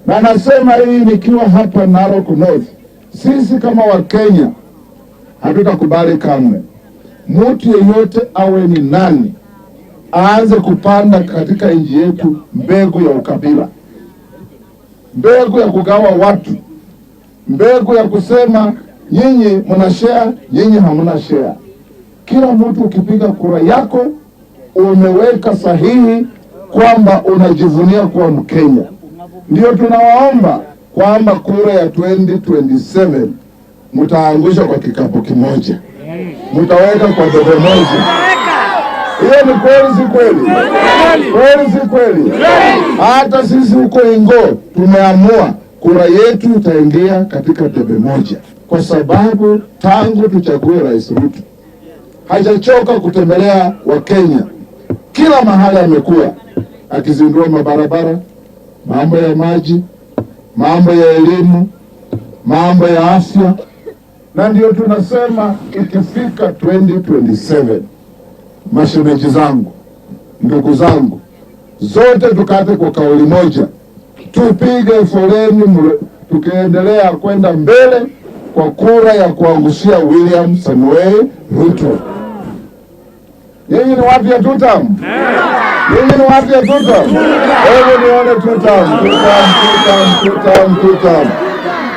Na nasema hii nikiwa hapa Narok North, sisi kama Wakenya hatutakubali kamwe mtu yeyote awe ni nani aanze kupanda katika nchi yetu mbegu ya ukabila, mbegu ya kugawa watu, mbegu ya kusema nyinyi mna share, nyinyi hamna share. Kila mtu ukipiga kura yako umeweka sahihi kwamba unajivunia kuwa Mkenya. Ndio tunawaomba kwamba kura ya 2027 mtaangusha kwa kikapu kimoja, mtaweka kwa debe moja. Hiyo ni kweli si kweli? Kweli si kweli? Hata sisi huko Ingo tumeamua kura yetu itaingia katika debe moja, kwa sababu tangu tuchague Rais Ruto hajachoka kutembelea Wakenya. Kila mahali amekuwa akizindua mabarabara, mambo ya maji, mambo ya elimu, mambo ya afya. Na ndio tunasema ikifika 2027, mashemeji zangu, ndugu zangu, zote tukate kwa kauli moja, tupige foleni tukiendelea kwenda mbele kwa kura ya kuangushia William Samoei Ruto. Nyinyi ni watu ya tutam? Nyinyi ni watu ya tutam? Hebu nione tutam.